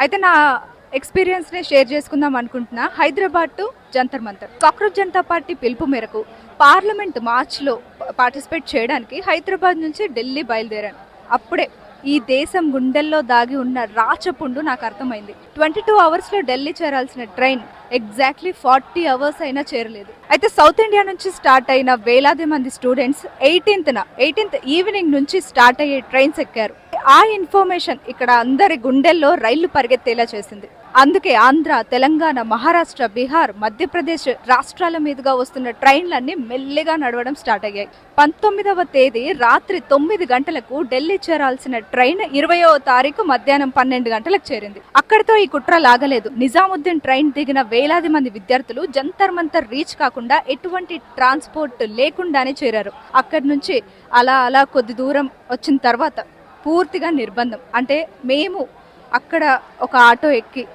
అయితే నా ఎక్స్‌పీరియన్స్‌ని షేర్ చేసుకుందాం అనుకుంటున్నా. Hyderabad to Jantar Mantar. Cockroach Janata party పిలుపు మేరకు పార్లమెంట్ మార్చ్‌లో పార్టిసిపేట్ చేయడానికి హైదరాబాద్ నుంచి ఢిల్లీ బయలుదేరాను. అప్పుడే ఈ దేశం గుండెల్లో దాగి ఉన్న రాచపుండు నాకు అర్థమైంది. 22 అవర్స్‌లో ఢిల్లీ చేరాల్సిన ట్రైన్ ఎగ్జాక్ట్‌లీ 40 అవర్స్ అయినా చేరలేదు. అయితే సౌత్ ఇండియా నుంచి స్టార్ట్ అయిన వేలాది మంది స్టూడెంట్స్ 18th ఈవినింగ్ నుంచి స్టార్ట్ అయ్యే ట్రైన్స్ ఎక్కారు. ఆ ఇన్ఫర్మేషన్ ఇక్కడ అందరి గుండెల్లో రైళ్లు పరిగెత్తేలా చేసింది. అందుకే ఆంధ్ర, తెలంగాణ, మహారాష్ట్ర, బీహార్, మధ్యప్రదేశ్ రాష్ట్రాల మీదుగా వస్తున్న ట్రైన్లన్నీ మెల్లిగా నడవడం స్టార్ట్ అయ్యాయి. 19వ తేదీ రాత్రి 9 గంటలకు ఢిల్లీ చేరాల్సిన ట్రైన్ 20వ తారీఖు మధ్యాహ్నం 12 గంటలకు చేరింది. అక్కడితో ఈ కుట్ర లాగలేదు. నిజాముద్దీన్ ట్రైన్ దిగిన వేలాది మంది విద్యార్థులు జంతర్ మంతర్ రీచ్ కాకుండా ఎటువంటి ట్రాన్స్పోర్ట్ లేకుండానే చేరారు. అక్కడి నుంచి అలా కొద్ది దూరం వచ్చిన తర్వాత పూర్తిగా నిర్బంధం. అంటే మేము అక్కడ ఒక ఆటో ఎక్కి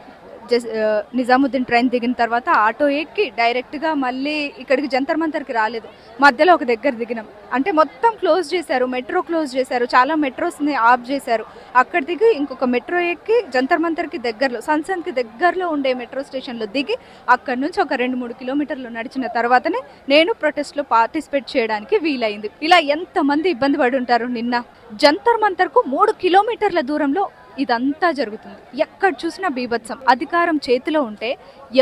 నిజాముద్దీన్ ట్రైన్ దిగిన తర్వాత ఆటో ఎక్కి డైరెక్ట్గా మళ్ళీ ఇక్కడికి జంతర్ మంతర్కి రాలేదు. మధ్యలో ఒక దగ్గర దిగినాం. అంటే మొత్తం క్లోజ్ చేశారు, మెట్రో క్లోజ్ చేశారు, చాలా మెట్రోస్ని ఆఫ్ చేశారు. అక్కడ దిగి ఇంకొక మెట్రో ఎక్కి జంతర్ మంతర్కి దగ్గరలో, సన్సన్కి దగ్గరలో ఉండే మెట్రో స్టేషన్లో దిగి అక్కడి నుంచి ఒక 2-3 కిలోమీటర్లు నడిచిన తర్వాతనే నేను ప్రొటెస్ట్లో పార్టిసిపేట్ చేయడానికి వీలైంది. ఇలా ఎంతమంది ఇబ్బంది పడి ఉంటారు. నిన్న జంతర్ మంతర్కు 3 కిలోమీటర్ల దూరంలో ఇదంతా జరుగుతుంది. ఎక్కడ చూసినా బీభత్సం. అధికారం చేతిలో ఉంటే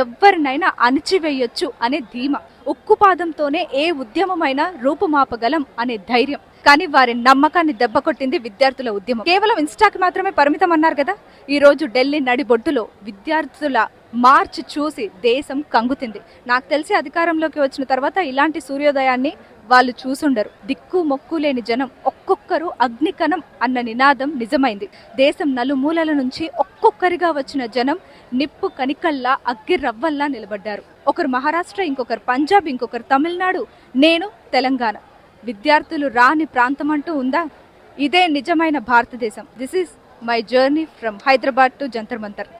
ఎవరినైనా అణిచివేయొచ్చు అనే ధీమా, ఉక్కుపాదంతోనే ఏ ఉద్యమమైనా రూపుమాపగలం అనే ధైర్యం. కానీ వారి నమ్మకాన్ని దెబ్బకొట్టింది విద్యార్థుల ఉద్యమం. కేవలం ఇన్స్టాకి మాత్రమే పరిమితం అన్నారు కదా. ఈ రోజు ఢిల్లీ నడిబొడ్డులో విద్యార్థుల మార్చ్ చూసి దేశం కంగుతింది. నాకు తెలిసి అధికారంలోకి వచ్చిన తర్వాత ఇలాంటి సూర్యోదయాన్ని వాళ్ళు చూసుండరు. దిక్కు మొక్కు లేని జనం, ఒక్కొక్కరు అగ్నికణం అన్న నినాదం నిజమైంది. దేశం నలుమూలల నుంచి ఒక్కొక్కరిగా వచ్చిన జనం నిప్పు కణికల్లా, అగ్గి రవ్వల్లా నిలబడ్డారు. ఒకరు మహారాష్ట్ర, ఇంకొకరు పంజాబ్, ఇంకొకరు తమిళనాడు, నేను తెలంగాణ. విద్యార్థులు రాని ప్రాంతం అంటూ ఉందా? ఇదే నిజమైన భారతదేశం. This is my journey from Hyderabad to Jantar Mantar.